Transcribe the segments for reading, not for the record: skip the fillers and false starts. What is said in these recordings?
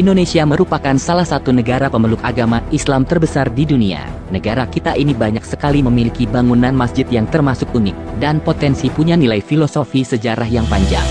Indonesia merupakan salah satu negara pemeluk agama Islam terbesar di dunia. Negara kita ini banyak sekali memiliki bangunan masjid yang termasuk unik, dan potensi punya nilai filosofi sejarah yang panjang.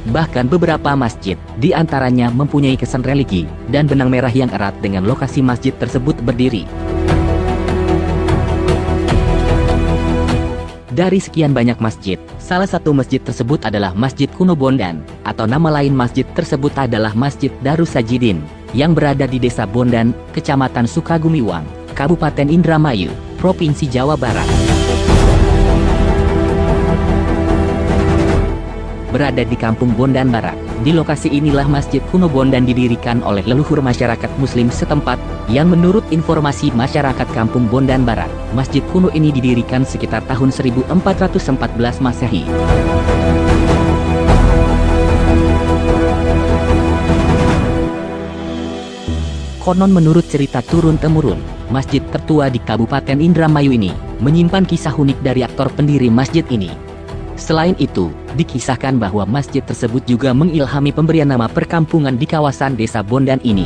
Bahkan beberapa masjid, di antaranya mempunyai kesan religi, dan benang merah yang erat dengan lokasi masjid tersebut berdiri. Dari sekian banyak masjid, salah satu masjid tersebut adalah Masjid Kuno Bondan, atau nama lain masjid tersebut adalah Masjid Darussajidin, yang berada di Desa Bondan, Kecamatan Sukagumiwang, Kabupaten Indramayu, Provinsi Jawa Barat. Berada di Kampung Bondan Barat. Di lokasi inilah Masjid Kuno Bondan didirikan oleh leluhur masyarakat Muslim setempat, yang menurut informasi masyarakat Kampung Bondan Barat, Masjid kuno ini didirikan sekitar tahun 1414 Masehi. Konon menurut cerita turun-temurun, masjid tertua di Kabupaten Indramayu ini menyimpan kisah unik dari aktor pendiri masjid ini. Selain itu, dikisahkan bahwa masjid tersebut juga mengilhami pemberian nama perkampungan di kawasan Desa Bondan ini.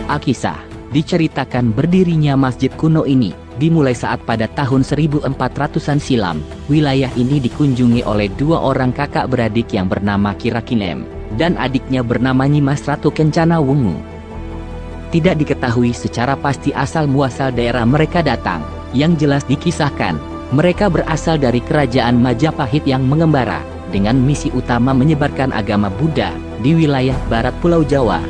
Alkisah diceritakan berdirinya masjid kuno ini dimulai saat pada tahun 1400-an silam, wilayah ini dikunjungi oleh dua orang kakak beradik yang bernama Ki Rakinem dan adiknya bernama Nyimas Ratu Kencana Wungu. Tidak diketahui secara pasti asal-muasal daerah mereka datang. Yang jelas dikisahkan, mereka berasal dari kerajaan Majapahit yang mengembara, dengan misi utama menyebarkan agama Buddha di wilayah barat Pulau Jawa.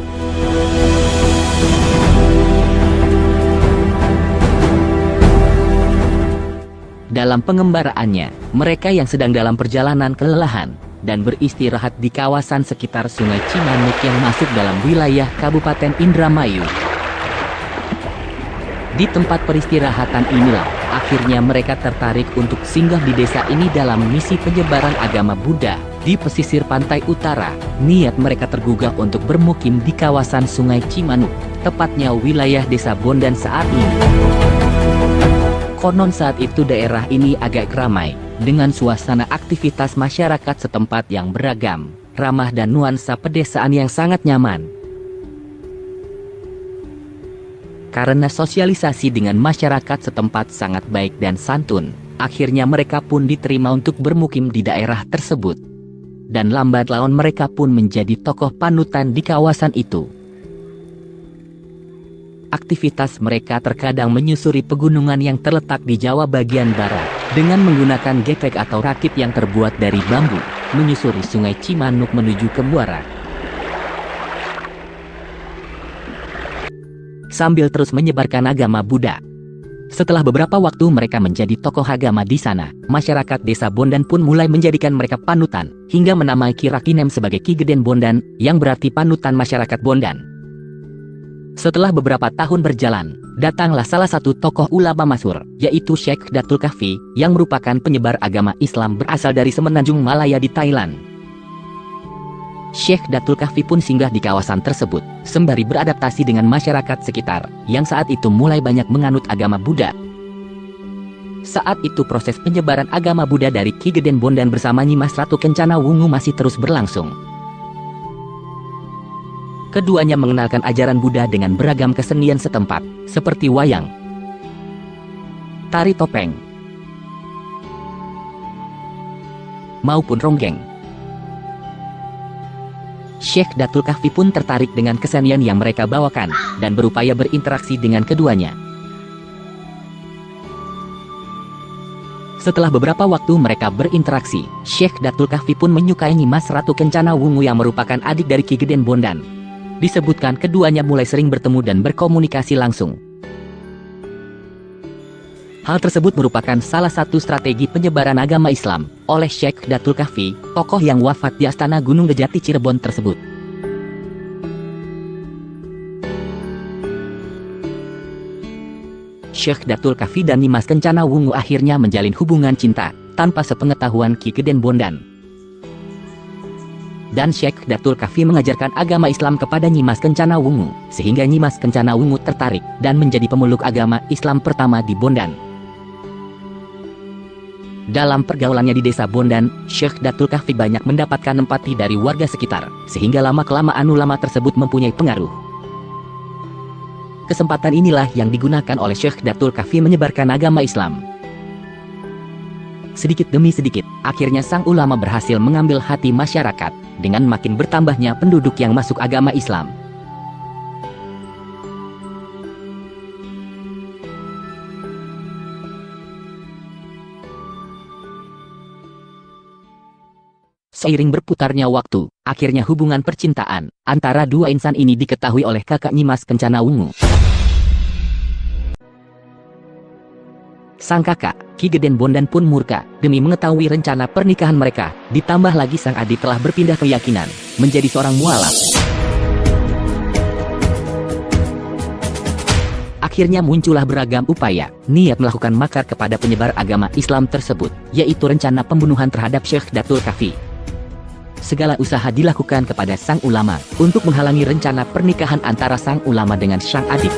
Dalam pengembaraannya, mereka yang sedang dalam perjalanan kelelahan, dan beristirahat di kawasan sekitar Sungai Cimanuk yang masuk dalam wilayah Kabupaten Indramayu. Di tempat peristirahatan inilah, akhirnya mereka tertarik untuk singgah di desa ini dalam misi penyebaran agama Buddha. Di pesisir pantai utara, niat mereka tergugah untuk bermukim di kawasan Sungai Cimanuk, tepatnya wilayah Desa Bondan saat ini. Konon saat itu daerah ini agak ramai, dengan suasana aktivitas masyarakat setempat yang beragam, ramah dan nuansa pedesaan yang sangat nyaman. Karena sosialisasi dengan masyarakat setempat sangat baik dan santun, akhirnya mereka pun diterima untuk bermukim di daerah tersebut. Dan lambat laun mereka pun menjadi tokoh panutan di kawasan itu. Aktivitas mereka terkadang menyusuri pegunungan yang terletak di Jawa bagian barat, dengan menggunakan geprek atau rakit yang terbuat dari bambu, menyusuri Sungai Cimanuk menuju ke muara. Sambil terus menyebarkan agama Buddha. Setelah beberapa waktu mereka menjadi tokoh agama di sana, masyarakat Desa Bondan pun mulai menjadikan mereka panutan, hingga menamai Ki Rakinem sebagai Ki Geden Bondan, yang berarti panutan masyarakat Bondan. Setelah beberapa tahun berjalan, datanglah salah satu tokoh ulama masyhur, yaitu Syekh Datul Kahfi, yang merupakan penyebar agama Islam berasal dari Semenanjung Malaya di Thailand. Syekh Datul Kahfi pun singgah di kawasan tersebut, sembari beradaptasi dengan masyarakat sekitar, yang saat itu mulai banyak menganut agama Buddha. Saat itu proses penyebaran agama Buddha dari Ki Geden Bondan bersama Nyimas Ratu Kencana Wungu masih terus berlangsung. Keduanya mengenalkan ajaran Buddha dengan beragam kesenian setempat, seperti wayang, tari topeng, maupun ronggeng. Syekh Datul Kahfi pun tertarik dengan kesenian yang mereka bawakan, dan berupaya berinteraksi dengan keduanya. Setelah beberapa waktu mereka berinteraksi, Syekh Datul Kahfi pun menyukai Nyimas Ratu Kencana Wungu yang merupakan adik dari Ki Geden Bondan. Disebutkan keduanya mulai sering bertemu dan berkomunikasi langsung. Hal tersebut merupakan salah satu strategi penyebaran agama Islam oleh Syekh Datul Kahfi, tokoh yang wafat di Astana Gunung Gejati Cirebon tersebut. Syekh Datul Kahfi dan Nyimas Kencana Wungu akhirnya menjalin hubungan cinta tanpa sepengetahuan Ki Geden Bondan. Dan Syekh Datul Kahfi mengajarkan agama Islam kepada Nyimas Kencana Wungu, sehingga Nyimas Kencana Wungu tertarik dan menjadi pemeluk agama Islam pertama di Bondan. Dalam pergaulannya di desa Bondan, Syekh Datul Kahfi banyak mendapatkan empati dari warga sekitar, sehingga lama-kelamaan ulama tersebut mempunyai pengaruh. Kesempatan inilah yang digunakan oleh Syekh Datul Kahfi menyebarkan agama Islam. Sedikit demi sedikit, akhirnya sang ulama berhasil mengambil hati masyarakat, dengan makin bertambahnya penduduk yang masuk agama Islam. Seiring berputarnya waktu, akhirnya hubungan percintaan antara dua insan ini diketahui oleh kakak Nyimas Kencana Wungu. Sang kakak, Ki Geden Bondan pun murka demi mengetahui rencana pernikahan mereka, ditambah lagi sang adik telah berpindah keyakinan menjadi seorang mualaf. Akhirnya muncullah beragam upaya, niat melakukan makar kepada penyebar agama Islam tersebut, yaitu rencana pembunuhan terhadap Syekh Datul Kahfi. Segala usaha dilakukan kepada sang ulama untuk menghalangi rencana pernikahan antara sang ulama dengan sang adik.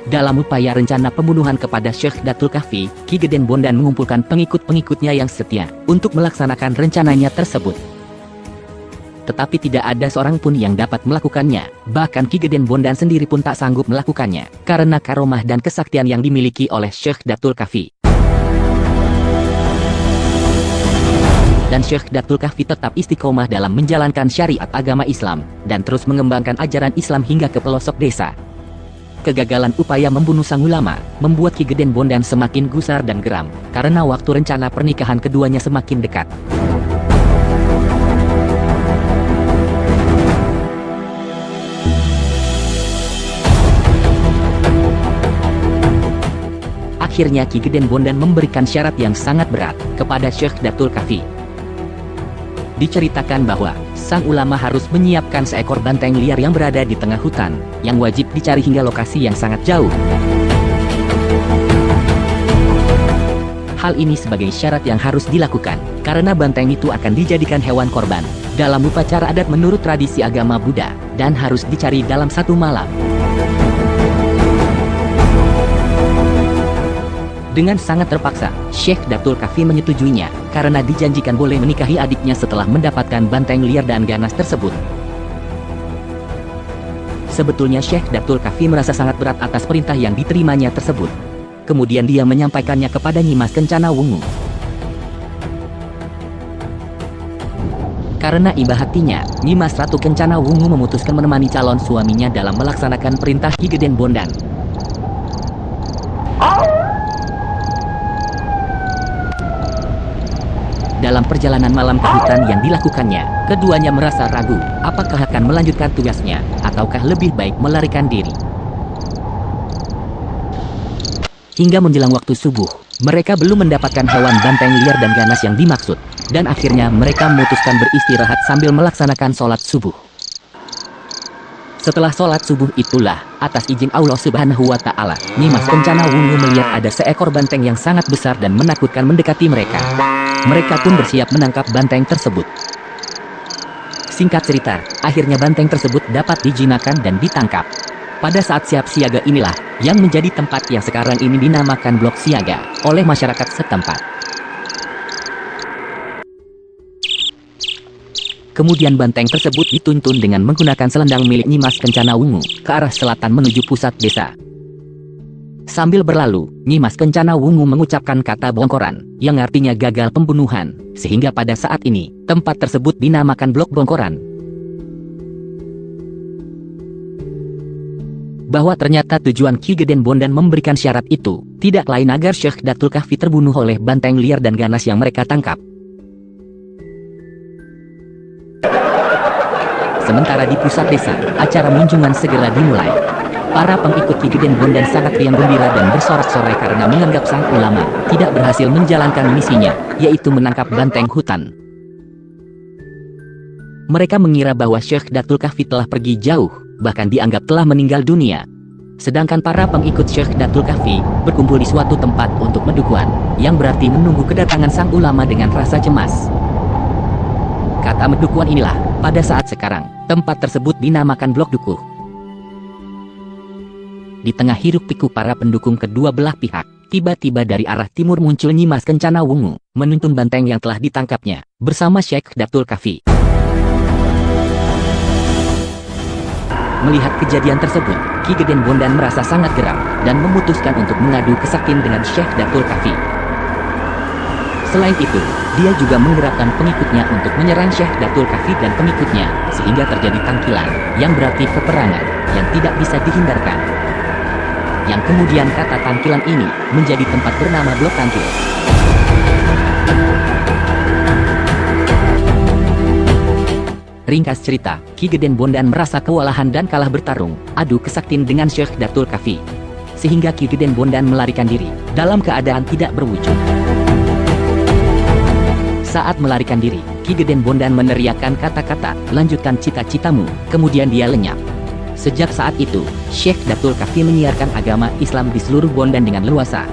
Dalam upaya rencana pembunuhan kepada Syekh Datul Kahfi, Ki Geden Bondan mengumpulkan pengikut-pengikutnya yang setia untuk melaksanakan rencananya tersebut. Tetapi tidak ada seorang pun yang dapat melakukannya, bahkan Ki Geden Bondan sendiri pun tak sanggup melakukannya, karena karomah dan kesaktian yang dimiliki oleh Syekh Datul Kahfi. Dan Syekh Datul Kahfi tetap istiqomah dalam menjalankan syariat agama Islam, dan terus mengembangkan ajaran Islam hingga ke pelosok desa. Kegagalan upaya membunuh sang ulama, membuat Ki Geden Bondan semakin gusar dan geram, karena waktu rencana pernikahan keduanya semakin dekat. Akhirnya Ki Geden Bondan memberikan syarat yang sangat berat kepada Syekh Datul Kahfi. Diceritakan bahwa sang ulama harus menyiapkan seekor banteng liar yang berada di tengah hutan, yang wajib dicari hingga lokasi yang sangat jauh. Hal ini sebagai syarat yang harus dilakukan, karena banteng itu akan dijadikan hewan korban dalam upacara adat menurut tradisi agama Buddha, dan harus dicari dalam satu malam. Dengan sangat terpaksa, Syekh Datul Kahfi menyetujuinya, karena dijanjikan boleh menikahi adiknya setelah mendapatkan banteng liar dan ganas tersebut. Sebetulnya Syekh Datul Kahfi merasa sangat berat atas perintah yang diterimanya tersebut. Kemudian dia menyampaikannya kepada Nyimas Kencana Wungu. Karena iba hatinya, Nyimas Ratu Kencana Wungu memutuskan menemani calon suaminya dalam melaksanakan perintah Ki Geden Bondan. Dalam perjalanan malam ke hutan yang dilakukannya, keduanya merasa ragu, apakah akan melanjutkan tugasnya, ataukah lebih baik melarikan diri. Hingga menjelang waktu subuh, mereka belum mendapatkan hewan banteng liar dan ganas yang dimaksud, dan akhirnya mereka memutuskan beristirahat sambil melaksanakan sholat subuh. Setelah sholat subuh itulah, atas izin Allah Subhanahu wa Ta'ala, Nyimas Kencana Wungu melihat ada seekor banteng yang sangat besar dan menakutkan mendekati mereka. Mereka pun bersiap menangkap banteng tersebut. Singkat cerita, akhirnya banteng tersebut dapat dijinakan dan ditangkap. Pada saat siap siaga inilah, yang menjadi tempat yang sekarang ini dinamakan Blok Siaga, oleh masyarakat setempat. Kemudian banteng tersebut dituntun dengan menggunakan selendang milik Nyimas Kencana Wungu, ke arah selatan menuju pusat desa. Sambil berlalu, Nyimas Kencana Wungu mengucapkan kata Bongkoran, yang artinya gagal pembunuhan, sehingga pada saat ini, tempat tersebut dinamakan Blok Bongkoran. Bahwa ternyata tujuan Ki Geden Bondan memberikan syarat itu, tidak lain agar Syekh Datul Kahfi terbunuh oleh banteng liar dan ganas yang mereka tangkap. Sementara di pusat desa, acara munjungan segera dimulai. Para pengikut Ki Geden Bondan sangat riang gembira dan bersorak-sorai karena menganggap sang ulama tidak berhasil menjalankan misinya, yaitu menangkap banteng hutan. Mereka mengira bahwa Syekh Datul Kahfi telah pergi jauh, bahkan dianggap telah meninggal dunia. Sedangkan para pengikut Syekh Datul Kahfi berkumpul di suatu tempat untuk mendukuhan, yang berarti menunggu kedatangan sang ulama dengan rasa cemas. Kata mendukuhan inilah, pada saat sekarang, tempat tersebut dinamakan Blok Dukuh. Di tengah hiruk-pikuk para pendukung kedua belah pihak, tiba-tiba dari arah timur muncul Nyimas Kencana Wungu, menuntun banteng yang telah ditangkapnya, bersama Syekh Datul Kahfi. Melihat kejadian tersebut, Ki Geden Bondan merasa sangat geram, dan memutuskan untuk mengadu kesaktian dengan Syekh Datul Kahfi. Selain itu, dia juga menggerakkan pengikutnya untuk menyerang Syekh Datul Kahfi dan pengikutnya, sehingga terjadi tangkilan, yang berarti peperangan, yang tidak bisa dihindarkan. Yang kemudian kata tangkilan ini, menjadi tempat bernama Blok Tangkil. Ringkas cerita, Ki Geden Bondan merasa kewalahan dan kalah bertarung, adu kesaktian dengan Syekh Datul Kahfi. Sehingga Ki Geden Bondan melarikan diri, dalam keadaan tidak berwujud. Saat melarikan diri, Ki Geden Bondan meneriakkan kata-kata, lanjutkan cita-citamu, kemudian dia lenyap. Sejak saat itu, Syekh Datul Kahfi menyiarkan agama Islam di seluruh Bondan dengan leluasa.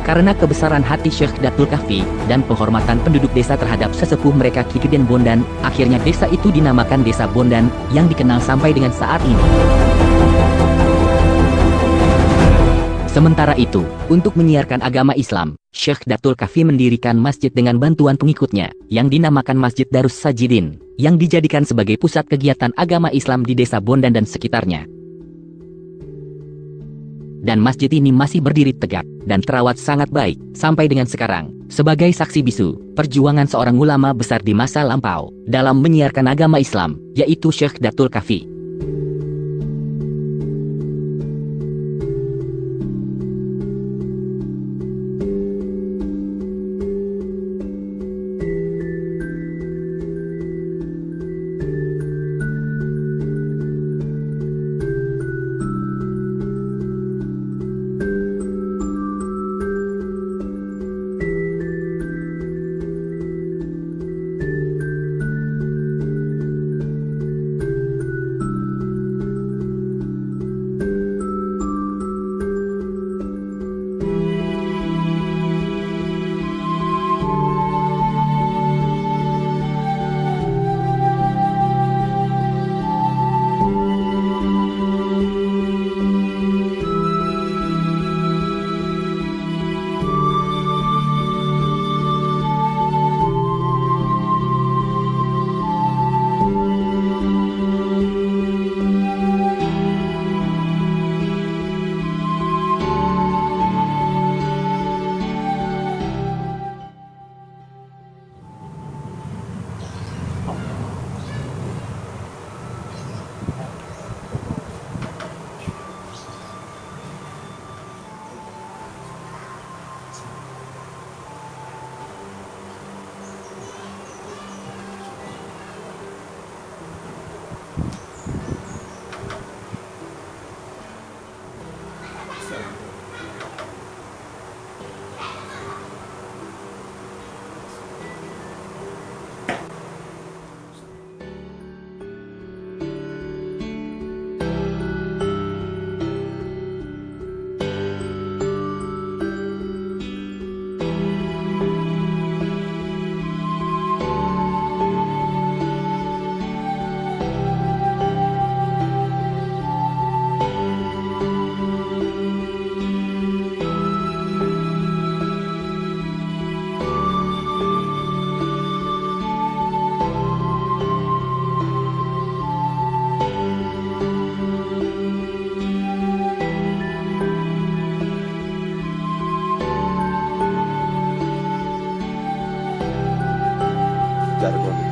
Karena kebesaran hati Syekh Datul Kahfi dan penghormatan penduduk desa terhadap sesepuh mereka Ki Geden Bondan, akhirnya desa itu dinamakan Desa Bondan, yang dikenal sampai dengan saat ini. Sementara itu, untuk menyiarkan agama Islam, Syekh Datul Kahfi mendirikan masjid dengan bantuan pengikutnya, yang dinamakan Masjid Darus Sajidin, yang dijadikan sebagai pusat kegiatan agama Islam di Desa Bondan dan sekitarnya. Dan masjid ini masih berdiri tegak, dan terawat sangat baik, sampai dengan sekarang, sebagai saksi bisu, perjuangan seorang ulama besar di masa lampau, dalam menyiarkan agama Islam, yaitu Syekh Datul Kahfi. Jargon.